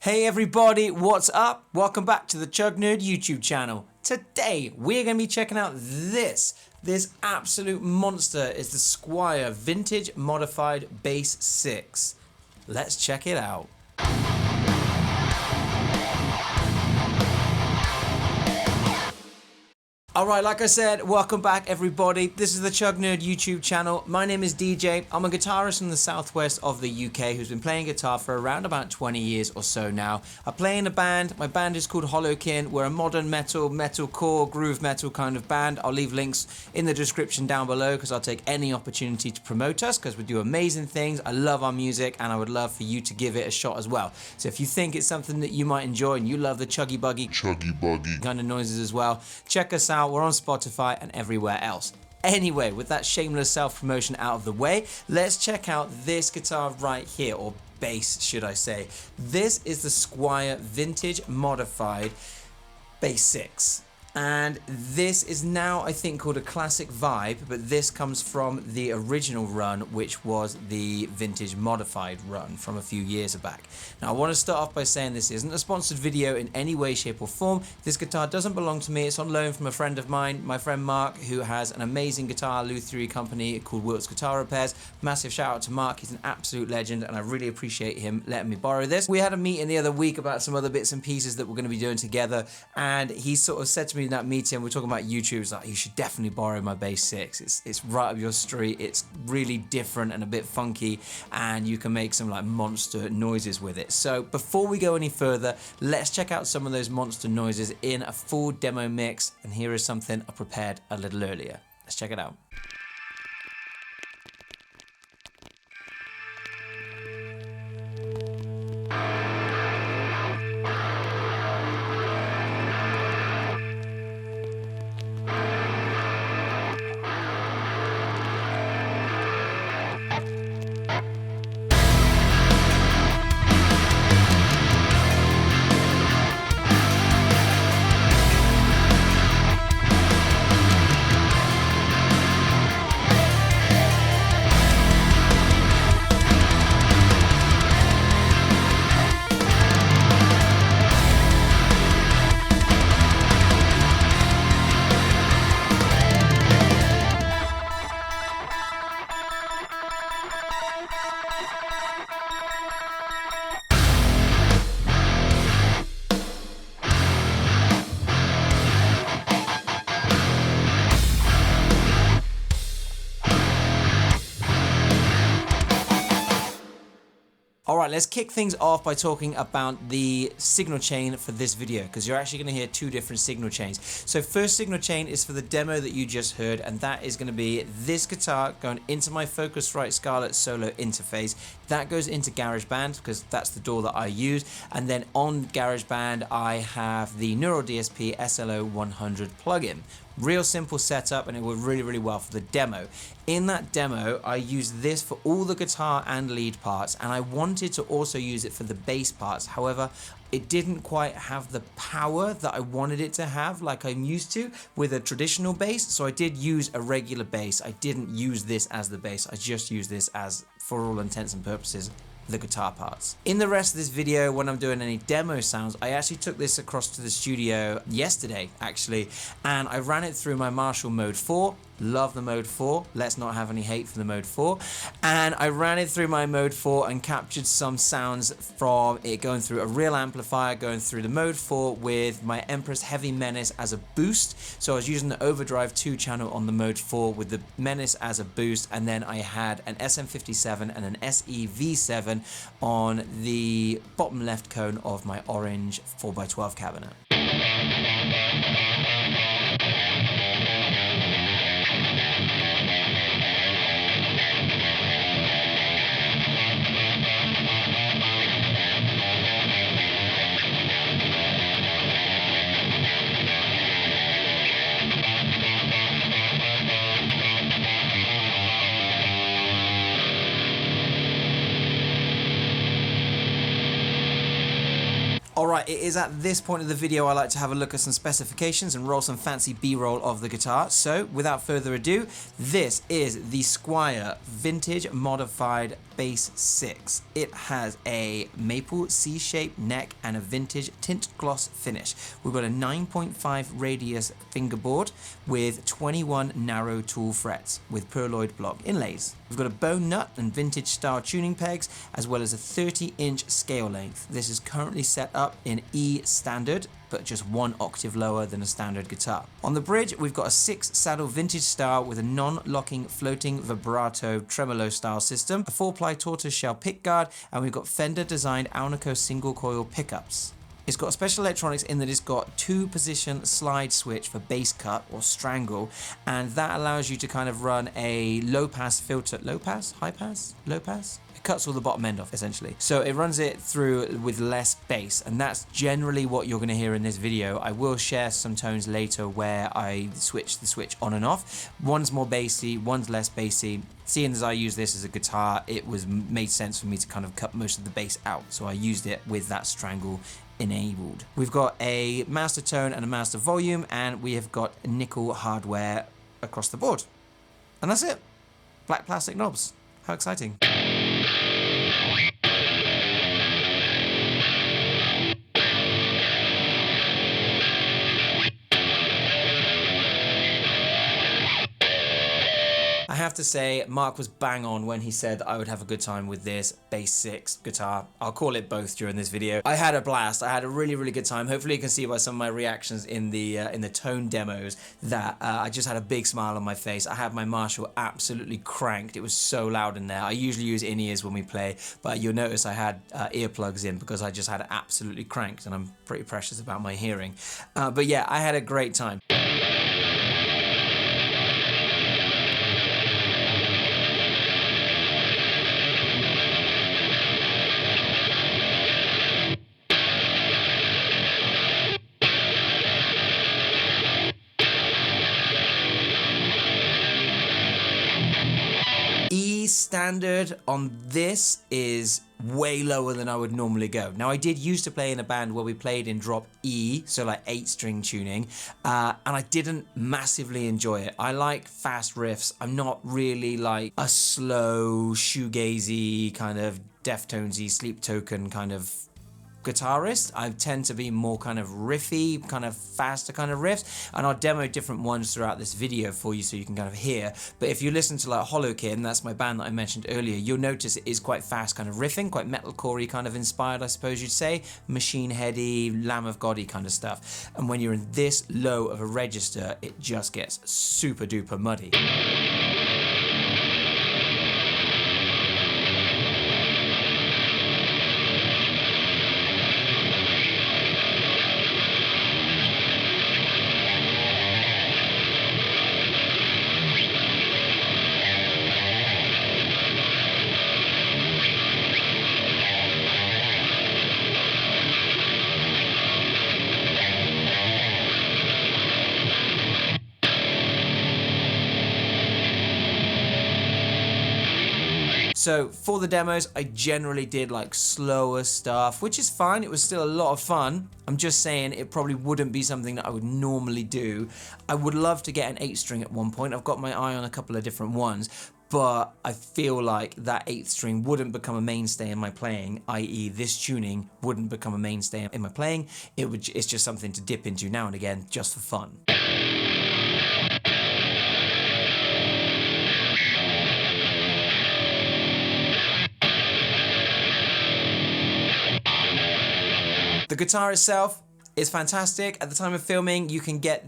Hey everybody, what's up? Welcome back to the Chug Nerd YouTube channel. Today we're going to be checking out this absolute monster is the Squier Vintage Modified Bass 6. Let's check it out. Alright, like I said, welcome back everybody. This is the Chug Nerd YouTube channel. My name is DJ. I'm a guitarist from the southwest of the UK who's been playing guitar for around about 20 years or so now. I play in a band. My band is called HollowKin. We're a modern metalcore, groove metal kind of band. I'll leave links in the description down below because I'll take any opportunity to promote us because we do amazing things. I love our music and I would love for you to give it a shot as well. So if you think it's something that you might enjoy and you love the chuggy buggy kind of noises as well, check us out. We're on Spotify and everywhere else. Anyway, with that shameless self-promotion out of the way, let's check out this guitar right here, or bass should I say. This is the Squier Vintage Modified Bass 6. And this is now, I think, called a Classic Vibe, but this comes from the original run, which was the Vintage Modified run from a few years back. Now, I want to start off by saying this isn't a sponsored video in any way, shape, or form. This guitar doesn't belong to me. It's on loan from a friend of mine, my friend Mark, who has an amazing guitar lutherie company called Wilt's Guitar Repairs. Massive shout out to Mark. He's an absolute legend, and I really appreciate him letting me borrow this. We had a meeting the other week about some other bits and pieces that we're going to be doing together, and he sort of said to me in that meeting, we're talking about YouTube, it's like, you should definitely borrow my Bass 6. It's right up your street. It's really different and a bit funky, and you can make some like monster noises with it. So before we go any further, let's check out some of those monster noises in a full demo mix, and here is something I prepared a little earlier. Let's check it out. Alright, let's kick things off by talking about the signal chain for this video, because you're actually going to hear two different signal chains. So first signal chain is for the demo that you just heard, and that is going to be this guitar going into my Focusrite Scarlett Solo interface. That goes into GarageBand because that's the DAW that I use, and then on GarageBand I have the Neural DSP SLO100 plugin. Real simple setup, and it worked really well for the demo. In that demo, I used this for all the guitar and lead parts, and I wanted to also use it for the bass parts. However, it didn't quite have the power that I wanted it to have like I'm used to with a traditional bass, so I did use a regular bass. I didn't use this as the bass, I just used this as, for all intents and purposes, the guitar parts. In the rest of this video, when I'm doing any demo sounds, I actually took this across to the studio yesterday actually, and I ran it through my Marshall Mode 4. Love the Mode 4, let's not have any hate for the Mode 4. And I ran it through my Mode 4 and captured some sounds from it going through a real amplifier, going through the Mode 4 with my Empress Heavy Menace as a boost. So I was using the Overdrive 2 channel on the Mode 4 with the Menace as a boost, and then I had an SM57 and an SE-V7 on the bottom left cone of my orange 4x12 cabinet. Alright, it is at this point of the video I like to have a look at some specifications and roll some fancy B-roll of the guitar. So, without further ado, this is the Squier Vintage Modified Bass 6. It has a maple C-shaped neck and a vintage tint gloss finish. We've got a 9.5 radius fingerboard with 21 narrow tool frets with pearloid block inlays. We've got a bone nut and vintage style tuning pegs, as well as a 30-inch scale length. This is currently set up in E standard, but just 1 octave lower than a standard guitar. On the bridge, we've got a 6-saddle vintage style with a non-locking floating vibrato tremolo style system, a 4-ply tortoiseshell pickguard, and we've got Fender designed Alnico single coil pickups. It's got special electronics in that it's got 2-position slide switch for bass cut or strangle, and that allows you to kind of run a low pass filter. Low pass? High pass? Low pass? It cuts all the bottom end off, essentially. So it runs it through with less bass, and that's generally what you're going to hear in this video. I will share some tones later where I switch the switch on and off. One's more bassy, one's less bassy. Seeing as I use this as a guitar, it made sense for me to kind of cut most of the bass out, so I used it with that strangle enabled. We've got a master tone and a master volume, and we have got nickel hardware across the board. And that's it. Black plastic knobs. How exciting. I have to say, Mark was bang on when he said I would have a good time with this Bass 6 guitar. I'll call it both during this video. I had a blast. I had a really, really good time. Hopefully you can see by some of my reactions in the tone demos that I just had a big smile on my face. I had my Marshall absolutely cranked. It was so loud in there. I usually use in-ears when we play, but you'll notice I had earplugs in because I just had it absolutely cranked, and I'm pretty precious about my hearing. But yeah, I had a great time. E standard on this is way lower than I would normally go. Now, I did used to play in a band where we played in drop E, so like 8-string tuning, and I didn't massively enjoy it. I like fast riffs. I'm not really like a slow, shoegazy, kind of Deftonesy, Sleep Token kind of guitarist. I tend to be more kind of riffy, kind of faster kind of riffs, and I'll demo different ones throughout this video for you so you can kind of hear. But if you listen to like HollowKin, that's my band that I mentioned earlier, you'll notice it is quite fast kind of riffing, quite metalcore-y kind of inspired, I suppose you'd say, Machine Heady, Lamb of God-y kind of stuff. And when you're in this low of a register, it just gets super duper muddy. So for the demos, I generally did like slower stuff, which is fine. It was still a lot of fun. I'm just saying it probably wouldn't be something that I would normally do. I would love to get an 8-string at one point. I've got my eye on a couple of different ones, but I feel like that 8th string wouldn't become a mainstay in my playing, i.e. this tuning wouldn't become a mainstay in my playing. It's just something to dip into now and again, just for fun. The guitar itself is fantastic. At the time of filming, you can get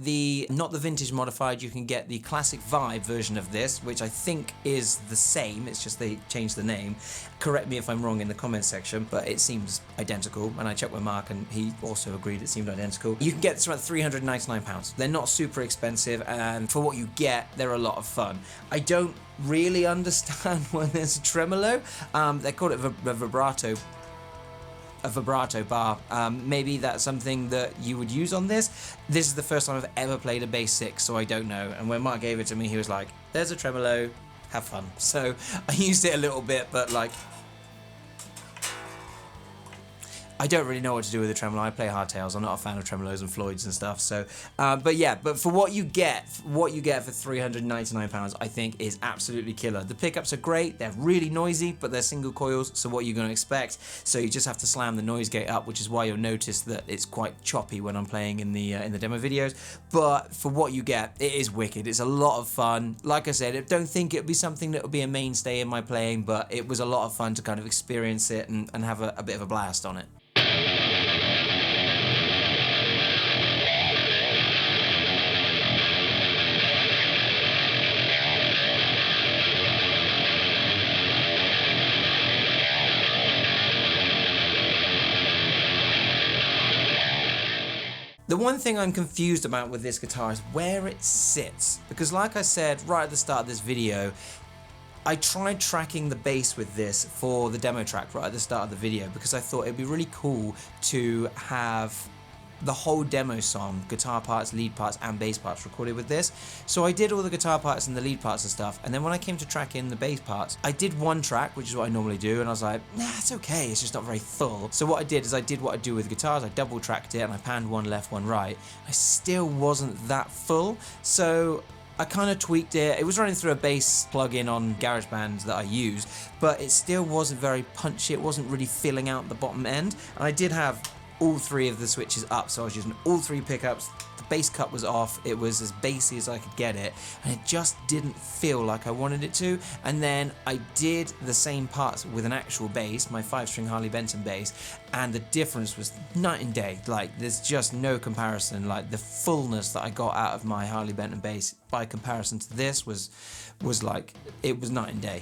not the vintage modified, you can get the classic vibe version of this, which I think is the same, it's just they changed the name. Correct me if I'm wrong in the comments section, but it seems identical, and I checked with Mark and he also agreed it seemed identical. You can get this around £399. They're not super expensive, and for what you get, they're a lot of fun. I don't really understand when there's a tremolo. They call it a vibrato bar. Maybe that's something that you would use on this. This is the first time I've ever played a Bass 6, so I don't know. And when Mark gave it to me, he was like, there's a tremolo, have fun. So I used it a little bit, but like, I don't really know what to do with a tremolo. I play hardtails. I'm not a fan of tremolos and Floyds and stuff. So, but for what you get for £399, I think is absolutely killer. The pickups are great. They're really noisy, but they're single coils. So what you're going to expect? So you just have to slam the noise gate up, which is why you'll notice that it's quite choppy when I'm playing in the demo videos. But for what you get, it is wicked. It's a lot of fun. Like I said, I don't think it'll be something that will be a mainstay in my playing, but it was a lot of fun to kind of experience it and have a bit of a blast on it. The one thing I'm confused about with this guitar is where it sits, because like I said right at the start of this video, I tried tracking the bass with this for the demo track right at the start of the video because I thought it'd be really cool to have the whole demo song, guitar parts, lead parts, and bass parts recorded with this. So I did all the guitar parts and the lead parts and stuff, and then when I came to track in the bass parts, I did one track, which is what I normally do, and I was like, nah, it's okay, it's just not very full. So what I did is I did what I do with guitars, I double tracked it, and I panned one left, one right. I still wasn't that full, so I kind of tweaked it. It was running through a bass plugin on GarageBand that I use, but it still wasn't very punchy. It wasn't really filling out the bottom end, and I did have all three of the switches up, so I was using all three pickups. The bass cut was off, it was as bassy as I could get it, and it just didn't feel like I wanted it to. And then I did the same parts with an actual bass, my 5-string Harley Benton bass, and the difference was night and day. Like, there's just no comparison. Like, the fullness that I got out of my Harley Benton bass by comparison to this was like, it was night and day.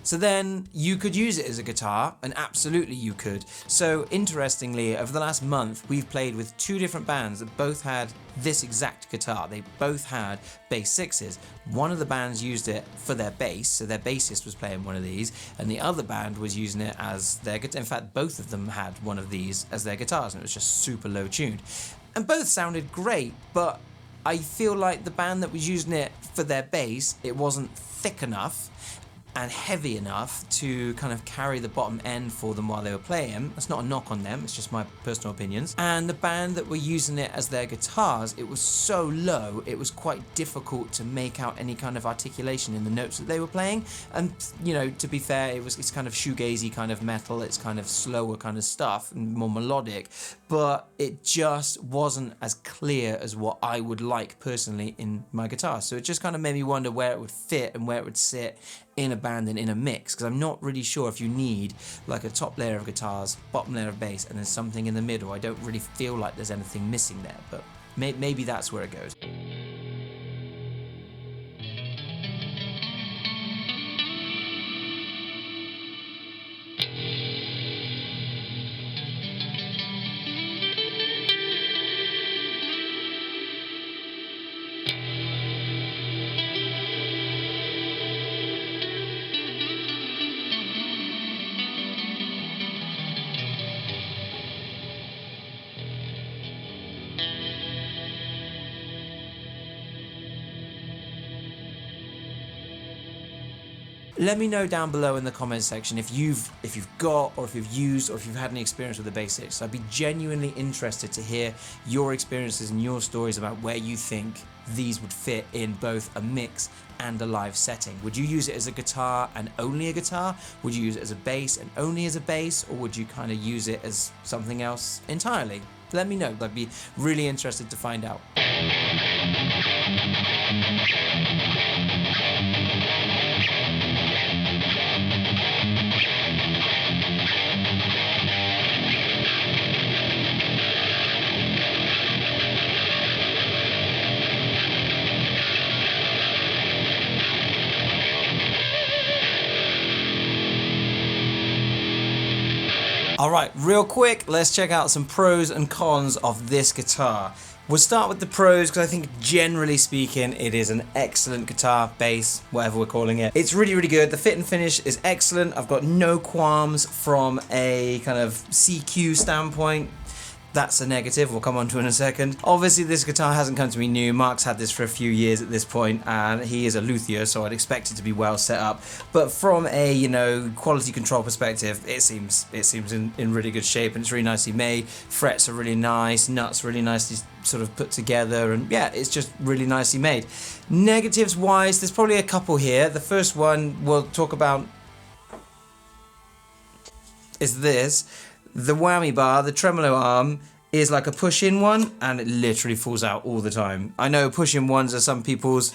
So then you could use it as a guitar, and absolutely you could. So interestingly, over the last month, we've played with two different bands that both had this exact guitar. They both had bass sixes. One of the bands used it for their bass, so their bassist was playing one of these, and the other band was using it as their guitar. In fact, both of them had one of these as their guitars, and it was just super low tuned. And both sounded great, but I feel like the band that was using it for their bass, it wasn't thick enough and heavy enough to kind of carry the bottom end for them while they were playing. That's not a knock on them, it's just my personal opinions. And the band that were using it as their guitars, it was so low, it was quite difficult to make out any kind of articulation in the notes that they were playing. And, you know, to be fair, it's kind of shoegazy kind of metal, it's kind of slower kind of stuff, and more melodic, but it just wasn't as clear as what I would like personally in my guitar. So it just kind of made me wonder where it would fit and where it would sit in a band and in a mix, because I'm not really sure if you need like a top layer of guitars, bottom layer of bass, and then something in the middle. I don't really feel like there's anything missing there, but maybe that's where it goes. Let me know down below in the comments section if you've got, or if you've used, or if you've had any experience with the basics. I'd be genuinely interested to hear your experiences and your stories about where you think these would fit in both a mix and a live setting. Would you use it as a guitar and only a guitar? Would you use it as a bass and only as a bass? Or would you kind of use it as something else entirely? Let me know. I'd be really interested to find out. Alright, real quick, let's check out some pros and cons of this guitar. We'll start with the pros because I think generally speaking it is an excellent guitar, bass, whatever we're calling it. It's really, really good. The fit and finish is excellent. I've got no qualms from a kind of CQ standpoint. That's a negative, we'll come on to in a second. Obviously this guitar hasn't come to me new. Mark's had this for a few years at this point, and he is a luthier, so I'd expect it to be well set up. But from a, you know, quality control perspective, it seems in really good shape, and it's really nicely made. Frets are really nice, nuts really nicely sort of put together, and yeah, it's just really nicely made. Negatives wise, there's probably a couple here. The first one we'll talk about is this. The whammy bar, the tremolo arm, is like a push-in one, and it literally falls out all the time. I know push-in ones are some people's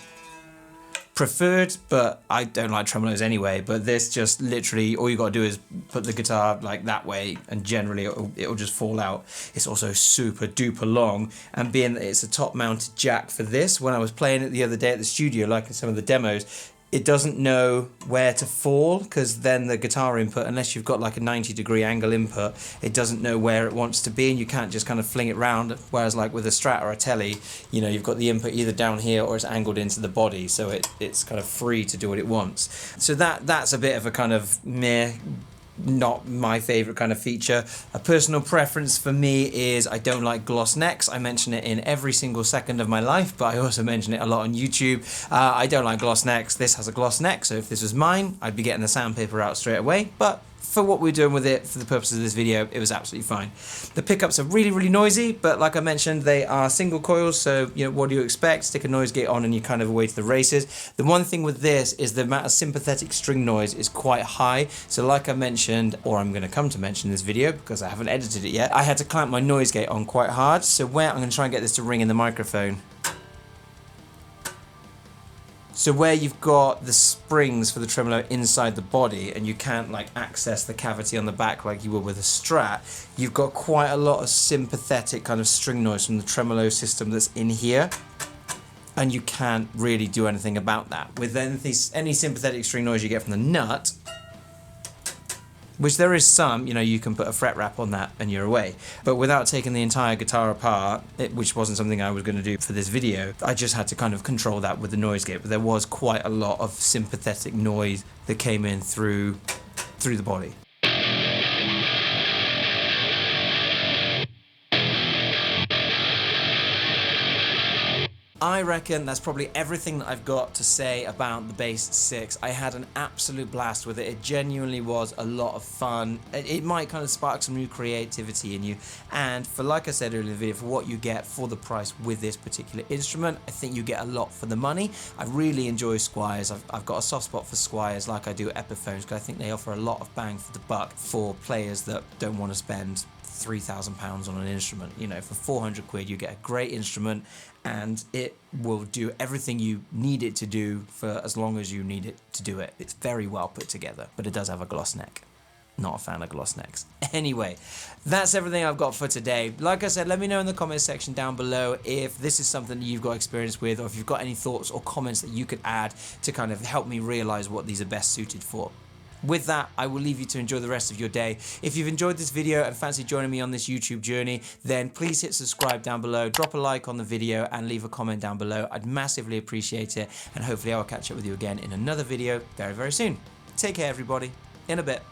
preferred, but I don't like tremolos anyway. But this just literally, all you got to do is put the guitar like that way, and generally it'll just fall out. It's also super duper long, and being that it's a top-mounted jack for this, when I was playing it the other day at the studio, like in some of the demos, it doesn't know where to fall, because then the guitar input, unless you've got like a 90-degree angle input, it doesn't know where it wants to be, and you can't just kind of fling it round. Whereas like with a Strat or a Tele, you know, you've got the input either down here or it's angled into the body, so it's kind of free to do what it wants. So that's a bit of a kind of meh, not my favorite kind of feature. A personal preference for me is I don't like gloss necks. I mention it in every single second of my life, but I also mention it a lot on YouTube. I don't like gloss necks. This has a gloss neck, so if this was mine, I'd be getting the sandpaper out straight away, but for what we're doing with it, for the purposes of this video, it was absolutely fine. The pickups are really, really noisy, but like I mentioned, they are single coils, so you know, what do you expect? Stick a noise gate on and you're kind of away to the races. The one thing with this is the amount of sympathetic string noise is quite high, so like I mentioned, or I'm going to come to mention in this video because I haven't edited it yet, I had to clamp my noise gate on quite hard, so where I'm going to try and get this to ring in the microphone. So where you've got the springs for the tremolo inside the body and you can't like access the cavity on the back like you would with a Strat, you've got quite a lot of sympathetic kind of string noise from the tremolo system that's in here, and you can't really do anything about that. With any sympathetic string noise you get from the nut, which there is some, you know, you can put a fret wrap on that and you're away. But without taking the entire guitar apart, which wasn't something I was going to do for this video, I just had to kind of control that with the noise gate. But there was quite a lot of sympathetic noise that came in through the body. I reckon that's probably everything that I've got to say about the Bass 6. I had an absolute blast with it. It genuinely was a lot of fun. It might kind of spark some new creativity in you. And for, like I said earlier in the video, for what you get for the price with this particular instrument, I think you get a lot for the money. I really enjoy Squiers. I've got a soft spot for Squiers like I do Epiphones, because I think they offer a lot of bang for the buck for players that don't want to spend £3,000 on an instrument. You know, for 400 quid you get a great instrument, and it will do everything you need it to do for as long as you need it to do it. It's very well put together, but it does have a gloss neck. Not a fan of gloss necks. Anyway, that's everything I've got for today. Like I said, let me know in the comments section down below if this is something that you've got experience with, or if you've got any thoughts or comments that you could add to kind of help me realize what these are best suited for. With that, I will leave you to enjoy the rest of your day. If you've enjoyed this video and fancy joining me on this YouTube journey, then please hit subscribe down below, drop a like on the video, and leave a comment down below. I'd massively appreciate it, and hopefully I'll catch up with you again in another video very, very soon. Take care, everybody. In a bit.